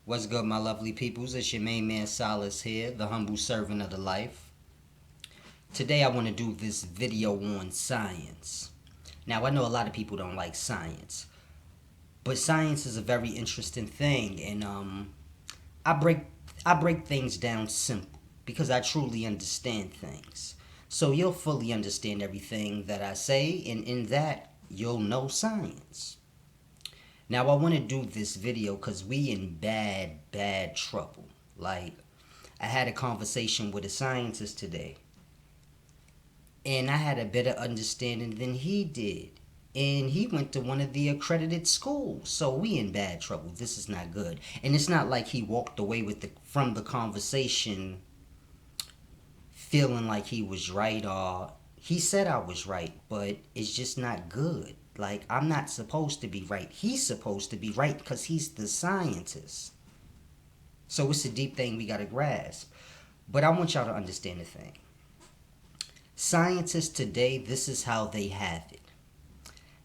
What's good, my lovely peoples? It's your main man Solace here, the humble servant of the life. Today I want to do this video on science. Now, I know a lot of people don't like science, but science is a very interesting thing, and I break I break things down simple because I truly understand things. So you'll fully understand everything that I say, and in that you'll know science. Now I want to do this video because we in bad trouble. Like, I had a conversation with a scientist today, and I had a better understanding than he did. And he went to one of the accredited schools. So we in bad trouble. This is not good. And it's not like he walked away from the conversation feeling like he was right, or he said I was right, but it's just not good. Like, I'm not supposed to be right. He's supposed to be right because he's the scientist. So it's a deep thing we got to grasp. But I want y'all to understand the thing. Scientists today, this is how they have it.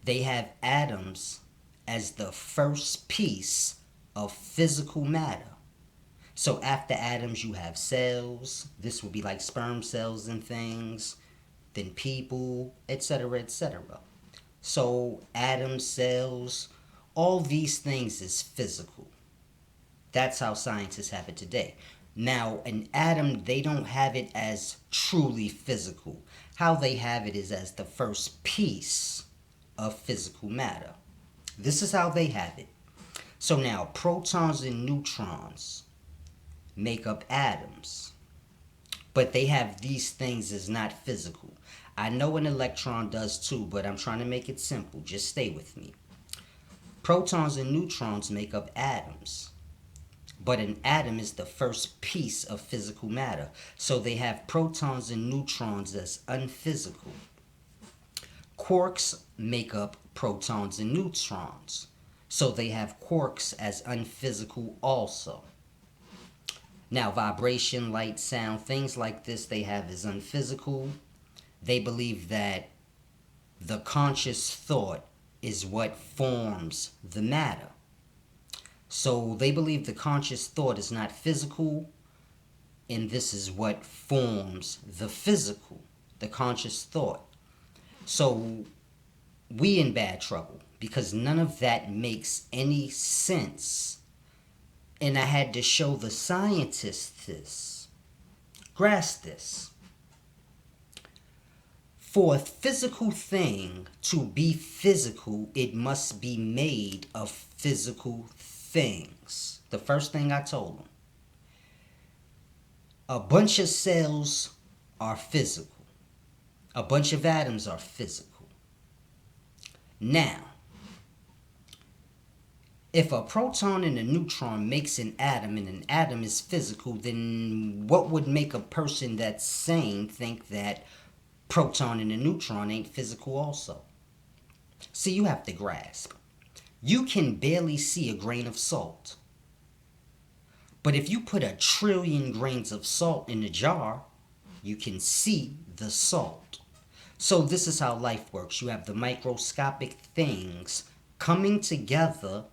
They have atoms as the first piece of physical matter. So after atoms, you have cells. This would be like sperm cells and things. Then people, etc., etc. So atoms, cells, all these things is physical. That's how scientists have it today. Now, an atom, they don't have it as truly physical. How they have it is as the first piece of physical matter. This is how they have it. So now, protons and neutrons make up atoms, but they have these things as not physical. I know an electron does too, but I'm trying to make it simple. Just stay with me. Protons and neutrons make up atoms, but an atom is the first piece of physical matter. So they have protons and neutrons as unphysical. Quarks make up protons and neutrons. So they have quarks as unphysical also. Now, vibration, light, sound, things like this they have as unphysical. They believe that the conscious thought is what forms the matter. So they believe the conscious thought is not physical, and this is what forms the physical, the conscious thought. So we in bad trouble because none of that makes any sense. And I had to show the scientists this. Grasp this. For a physical thing to be physical, it must be made of physical things. The first thing I told them. A bunch of cells are physical. A bunch of atoms are physical. Now, if a proton and a neutron makes an atom and an atom is physical, then what would make a person that's sane think that proton and a neutron ain't physical also? See, you have to grasp. You can barely see a grain of salt. But if you put 1,000,000,000,000 grains of salt in a jar, you can see the salt. So this is how life works. You have the microscopic things coming together,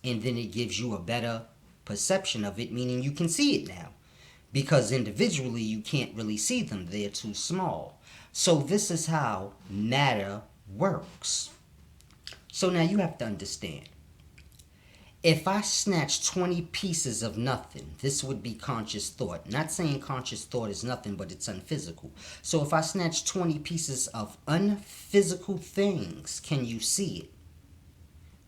and then it gives you a better perception of it, meaning you can see it now. Because individually, you can't really see them. They're too small. So this is how matter works. So now you have to understand. If I snatch 20 pieces of nothing, this would be conscious thought. Not saying conscious thought is nothing, but it's unphysical. So if I snatch 20 pieces of unphysical things, can you see it?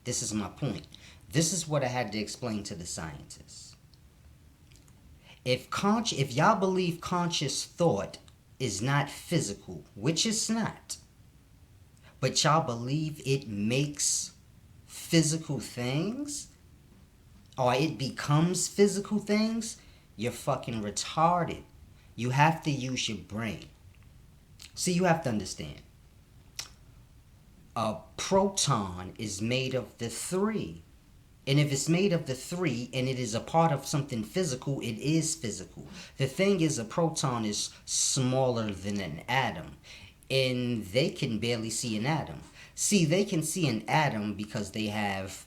This is my point. This is what I had to explain to the scientists. If y'all believe conscious thought is not physical, which it's not, but y'all believe it makes physical things, or it becomes physical things, you're fucking retarded. You have to use your brain. See, you have to understand. A proton is made of the three. And if it's made of the three and it is a part of something physical, it is physical. The thing is, a proton is smaller than an atom. And they can barely see an atom. See, they can see an atom because they have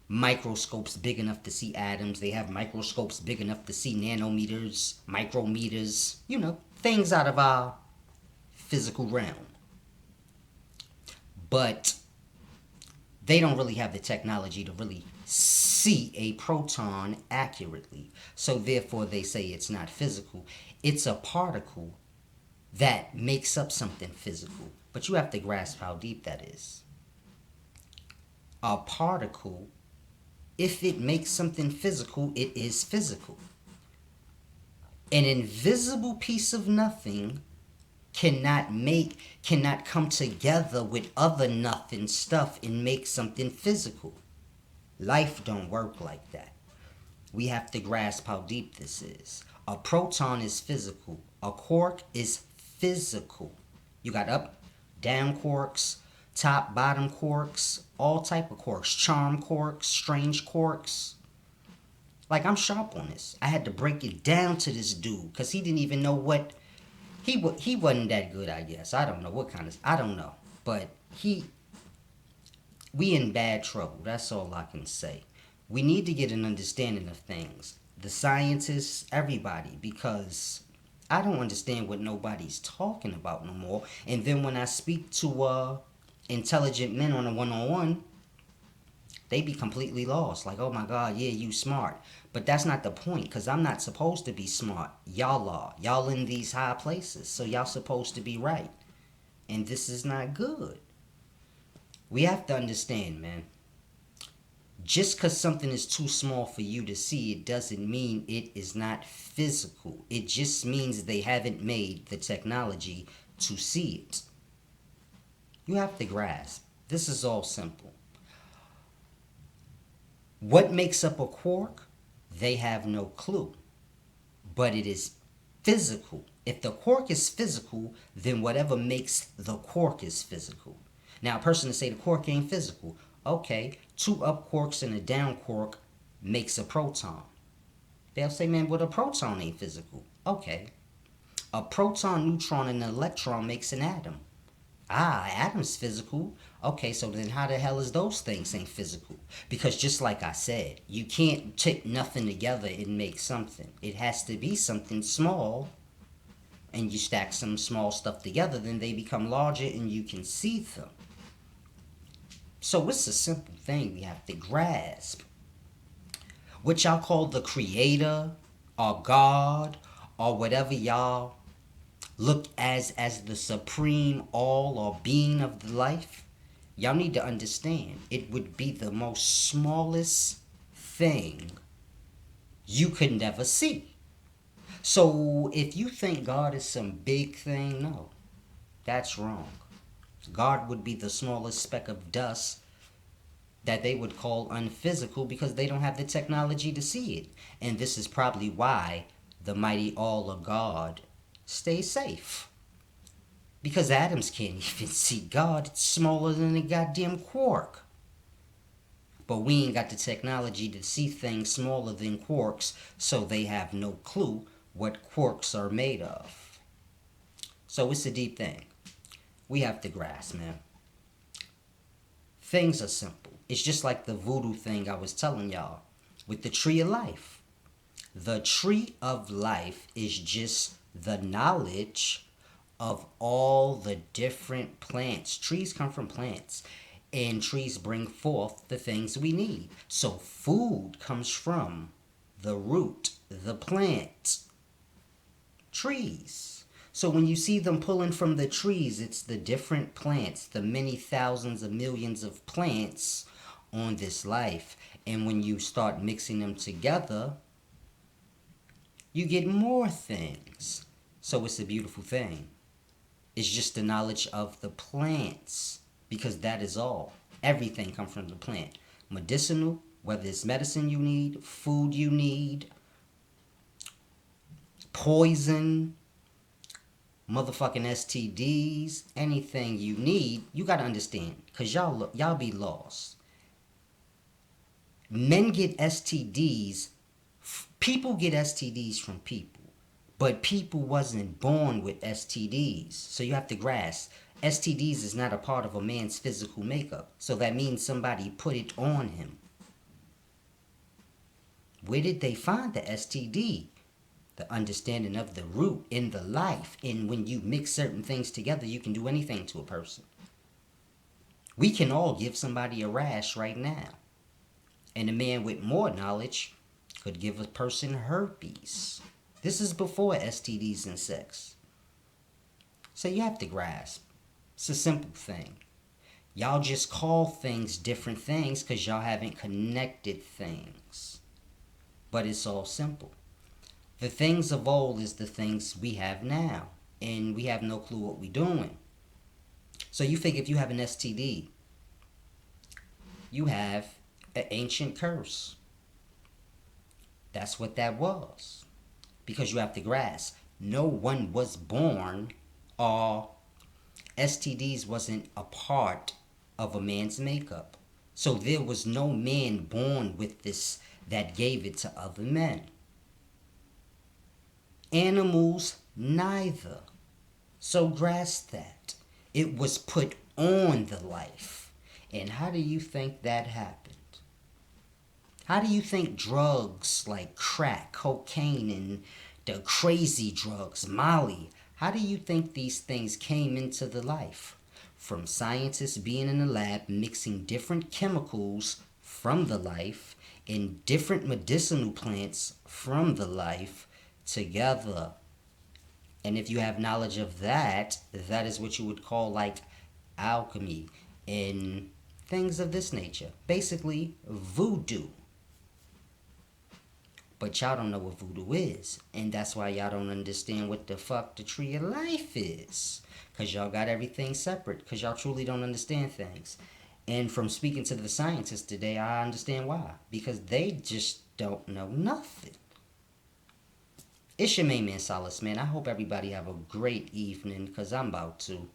microscopes big enough to see atoms. They have microscopes big enough to see nanometers, micrometers, things out of our physical realm. But they don't really have the technology to really see a proton accurately. So therefore they say it's not physical. It's a particle that makes up something physical. But you have to grasp how deep that is. A particle, if it makes something physical, it is physical. An invisible piece of nothing cannot come together with other nothing stuff and make something physical. Life don't work like that. We have to grasp how deep this is. A proton is physical. A quark is physical. You got up, down quarks, top, bottom quarks, all type of quarks, charm quarks, strange quarks. Like, I'm sharp on this. I had to break it down to this dude because he didn't even know what he wasn't that good, I guess. I don't know what kind of, I don't know, but we in bad trouble. That's all I can say. We need to get an understanding of things. The scientists, everybody, because I don't understand what nobody's talking about no more. And then when I speak to intelligent men on a one-on-one, they be completely lost. Like, oh my God, yeah, you smart. But that's not the point, because I'm not supposed to be smart. Y'all are. Y'all in these high places, so y'all supposed to be right. And this is not good. We have to understand, man. Just because something is too small for you to see, it doesn't mean it is not physical. It just means they haven't made the technology to see it. You have to grasp. This is all simple. What makes up a quark? They have no clue. But it is physical. If the quark is physical, then whatever makes the quark is physical. Now, a person to say the quark ain't physical. Okay, 2 up quarks and a down quark makes a proton. They'll say, man, well, a proton ain't physical. Okay. A proton, neutron, and an electron makes an atom. Ah, atom's physical. Okay, so then how the hell is those things ain't physical? Because just like I said, you can't take nothing together and make something. It has to be something small, and you stack some small stuff together, then they become larger and you can see them. So it's a simple thing we have to grasp. What y'all call the creator or God or whatever y'all look as the supreme all or being of the life, y'all need to understand it would be the most smallest thing you could never see. So if you think God is some big thing, no, that's wrong. God would be the smallest speck of dust that they would call unphysical because they don't have the technology to see it. And this is probably why the mighty all of God stays safe. Because atoms can't even see God. It's smaller than a goddamn quark. But we ain't got the technology to see things smaller than quarks, so they have no clue what quarks are made of. So it's a deep thing. We have to grasp, man. Things are simple. It's just like the voodoo thing I was telling y'all with the tree of life. The tree of life is just the knowledge of all the different plants. Trees come from plants, and trees bring forth the things we need. So food comes from the root, the plant, trees. So when you see them pulling from the trees, it's the different plants, the many thousands of millions of plants on this life. And when you start mixing them together, you get more things. So it's a beautiful thing. It's just the knowledge of the plants, because that is all. Everything comes from the plant. Medicinal, whether it's medicine you need, food you need, poison, motherfucking STDs, anything you need, you gotta understand, because y'all be lost. Men get STDs, people get STDs from people, but people wasn't born with STDs. So you have to grasp, STDs is not a part of a man's physical makeup. So that means somebody put it on him. Where did they find the STD? The understanding of the root in the life. And when you mix certain things together, you can do anything to a person. We can all give somebody a rash right now. And a man with more knowledge could give a person herpes. This is before STDs and sex. So you have to grasp. It's a simple thing. Y'all just call things different things because y'all haven't connected things. But it's all simple. The things of old is the things we have now. And we have no clue what we're doing. So you figure if you have an STD, you have an ancient curse. That's what that was. Because you have to grasp, no one was born, or STDs wasn't a part of a man's makeup. So there was no man born with this that gave it to other men. Animals, neither. So grasp that. It was put on the life. And how do you think that happened? How do you think drugs like crack, cocaine, and the crazy drugs, Molly, how do you think these things came into the life? From scientists being in the lab mixing different chemicals from the life and different medicinal plants from the life together. And if you have knowledge of that, that is what you would call like alchemy and things of this nature. Basically, voodoo. But y'all don't know what voodoo is. And that's why y'all don't understand what the fuck the tree of life is. Because y'all got everything separate. Because y'all truly don't understand things. And from speaking to the scientists today, I understand why. Because they just don't know nothing. It's your main man, Solace, man. I hope everybody have a great evening. Because I'm about to.